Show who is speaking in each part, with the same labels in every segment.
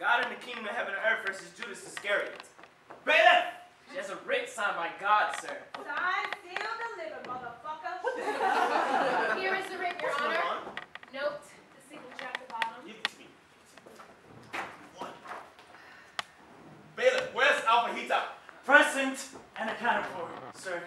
Speaker 1: God in the kingdom of heaven and earth versus Judas Iscariot.
Speaker 2: Bailiff! She has a writ signed by God, sir.
Speaker 3: Signed, sealed, delivered, motherfucker.
Speaker 1: What the hell?
Speaker 4: Here is the writ, Your
Speaker 1: What's going
Speaker 4: Honor.
Speaker 1: on?
Speaker 4: Note the signature at the bottom.
Speaker 1: Give it to me. What? Bailiff, where's Alfahita?
Speaker 2: Present and accounted for, sir,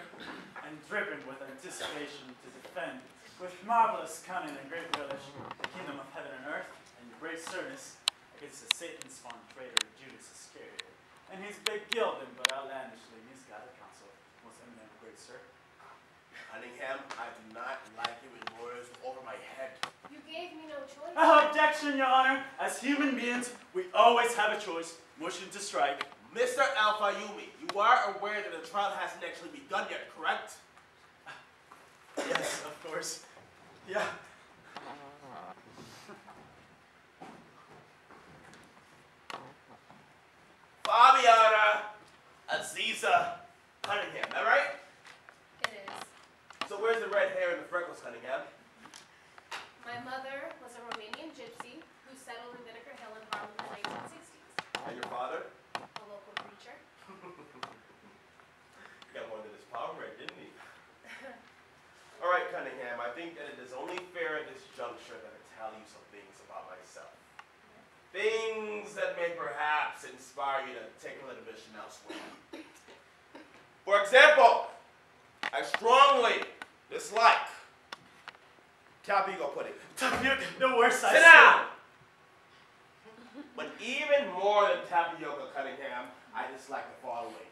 Speaker 2: and driven with anticipation to defend with marvelous cunning and great relish the kingdom of heaven and earth and your brave service against the Satan-spawned traitor Judas Iscariot and his big gilded but outlandishly misguided counsel. Most eminent and great sir.
Speaker 1: Cunningham, I do not like you with lawyers over my head.
Speaker 4: You gave me no choice.
Speaker 2: Oh, objection, Your Honor. As human beings, we always have a choice. Motion to strike.
Speaker 1: Mr. Alfayumi, you are aware that the trial hasn't actually begun yet, correct?
Speaker 2: Yes, of course. Yeah.
Speaker 1: Fabiana Aziza Cunningham, am I right?
Speaker 4: It is.
Speaker 1: So where's the red hair and the freckles, Cunningham?
Speaker 4: My mother was a Romanian gypsy who settled in Vinegar Hill in Harlem in the 1960s.
Speaker 1: And your father?
Speaker 4: A local preacher.
Speaker 1: He got more than his power right, didn't he? All right, Cunningham, I think that it is only fair at this juncture that I tell you some things about myself. Things that may perhaps inspire you to take a little vision elsewhere. For example, I strongly dislike tapioca pudding.
Speaker 2: Tapioca, the worst I
Speaker 1: Sit down! But even more than tapioca, Cunningham, I dislike the following.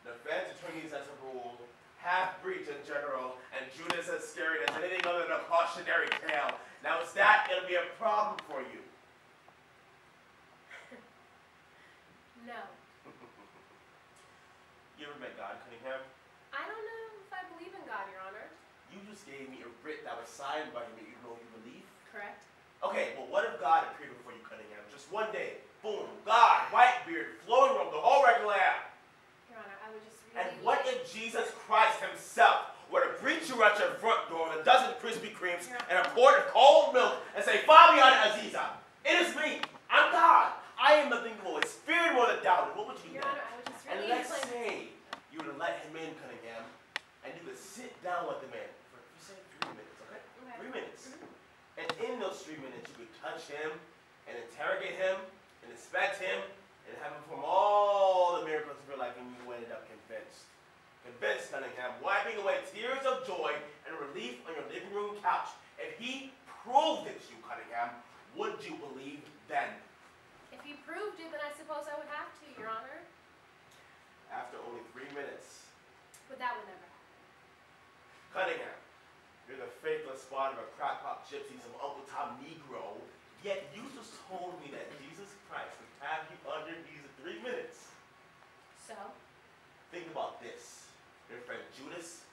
Speaker 1: Defense attorneys as a rule, half-breeds in general, and Judas Iscariot as anything other than a cautionary tale. Now is that going to be a problem for you?
Speaker 4: No.
Speaker 1: You ever met God, Cunningham?
Speaker 4: I don't know if I believe in God, Your Honor.
Speaker 1: You just gave me a writ that was signed by him that you know you believe.
Speaker 4: Correct?
Speaker 1: Okay, well what if God appeared before you, Cunningham? Just one day, boom, God, white beard, flowing robe, the whole regular lamb.
Speaker 4: Your Honor, I would just really...
Speaker 1: And what if Jesus Christ himself were to greet you at your front door with a dozen Krispy Kremes and a quart of cold milk and say, Fabiana Aziza, it is me, I'm God. I am nothing more, it's feared more than doubted. What would you do
Speaker 4: Your
Speaker 1: then?
Speaker 4: Honor, I would just
Speaker 1: And
Speaker 4: really...
Speaker 1: let's say you were to let him in, Cunningham, and you could sit down with the man for, you said 3 minutes, okay?
Speaker 4: Okay.
Speaker 1: 3 minutes. And in those 3 minutes, you could touch him and interrogate him and inspect him and have him perform all the miracles of your life, and you ended up convinced. Convinced, Cunningham, wiping away tears of joy and relief on your living room couch. If he proved it to you, Cunningham, would you believe then?
Speaker 4: If he proved it, then I suppose I would have to, Your Honor.
Speaker 1: After only 3 minutes.
Speaker 4: But that would never happen.
Speaker 1: Cunningham, you're the faithless spawn of a crackpot gypsy, some Uncle Tom Negro, yet you just told me that Jesus Christ would have you under these 3 minutes.
Speaker 4: So?
Speaker 1: Think about this. Your friend Judas,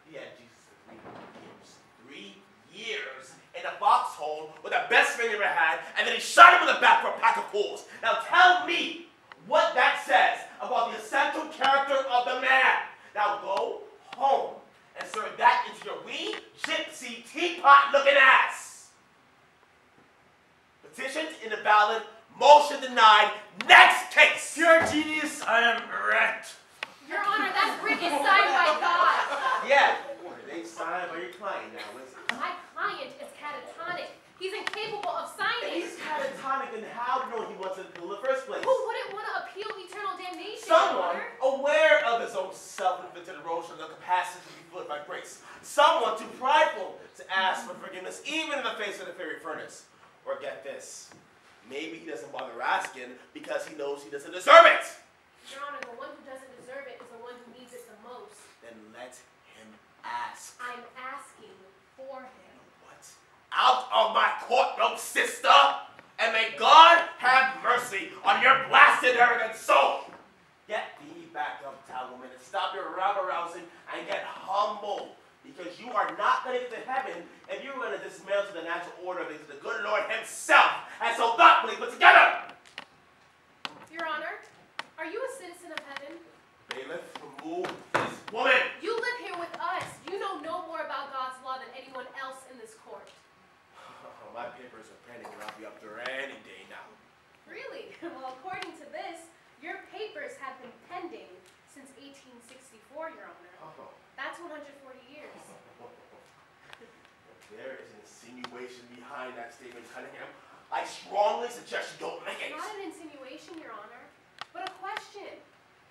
Speaker 1: he had Jesus for 3 years. 3 years in a foxhole with the best friend he ever had, and then he shot him in the back for a pack of fools. Now tell me what that says about the essential character of the man. Now go home and serve that into your wee gypsy teapot-looking ass. Petitioned in the ballot, motion denied. Next case.
Speaker 2: Pure genius, I am wrecked.
Speaker 4: Your Honor, that brick is signed by God.
Speaker 1: Yeah, it ain't signed by your client now, is it?
Speaker 4: My client is catatonic. He's incapable of
Speaker 1: If
Speaker 4: signing.
Speaker 1: he's catatonic, then how do you know he wants to appeal in the first place?
Speaker 4: Who wouldn't want to appeal eternal damnation,
Speaker 1: Someone
Speaker 4: Your Honor?
Speaker 1: aware of his own self-inflicted erosion of the capacity to be filled by grace. Someone too prideful to ask for forgiveness, even in the face of the fiery furnace. Or get this, maybe he doesn't bother asking because he knows he doesn't deserve it.
Speaker 4: Your Honor, the one who doesn't deserve it is the one who needs it the most.
Speaker 1: Then let him ask.
Speaker 4: I'm asking for him.
Speaker 1: What? Out of my courtroom, sister! And may God have mercy on your blasted, arrogant soul! Get thee back uptown, woman, and stop your rabble-rousing and get humble. Because you are not going to get to heaven if you're going to dismantle the natural order of things the good Lord himself has so thoughtfully put together.
Speaker 4: Your Honor, are you a citizen of heaven?
Speaker 1: Bailiff, remove this woman.
Speaker 4: You live here with us. You know no more about God's law than anyone else in this court.
Speaker 1: My papers are pending and I'll be up there any day now.
Speaker 4: Really?
Speaker 1: statement, Cunningham. I strongly suggest you don't make it.
Speaker 4: Not an insinuation, Your Honor, but a question.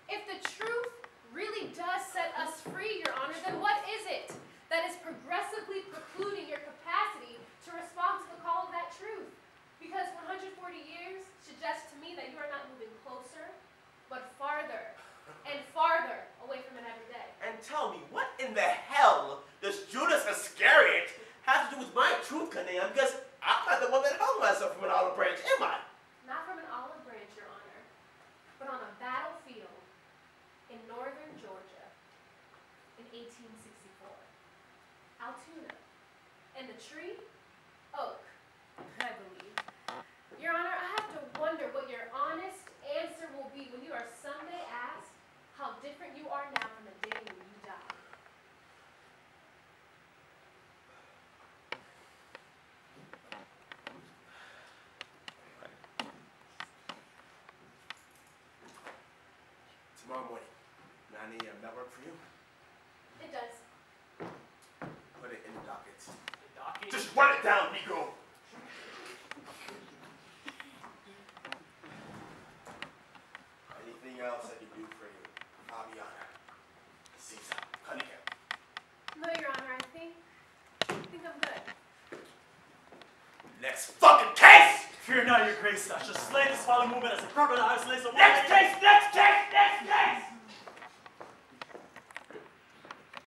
Speaker 4: If the truth really does set us free, Your Honor, then what is it that is progressively precluding your capacity to respond to the call of that truth? Because 140 years suggests to me that you are not moving closer, but farther and farther away from it every day.
Speaker 1: And tell me, what in the hell does Judas Iscariot have to do with my truth, Cunningham? Because I'm not the one that hung myself from an olive branch, am I?
Speaker 4: Not from an olive branch, Your Honor, but on a battlefield in northern Georgia in 1864. Altoona. And the tree? Oak, I believe. Your Honor, I have to wonder what your honest answer will be when you are someday asked how different you are now from the day when you died.
Speaker 1: Tomorrow morning, 9 a.m. That work for you?
Speaker 4: It does.
Speaker 1: Put it in the docket.
Speaker 2: The docket?
Speaker 1: Just run it down, Negro! Anything else I can do for you, Fabiana? Caesar, Cunningham.
Speaker 4: No, Your Honor, I think I'm good.
Speaker 1: Next fucking case!
Speaker 2: Fear not, your grace. I shall slay this foul movement as a crocodile slays a
Speaker 1: Next case! Next case! Next case!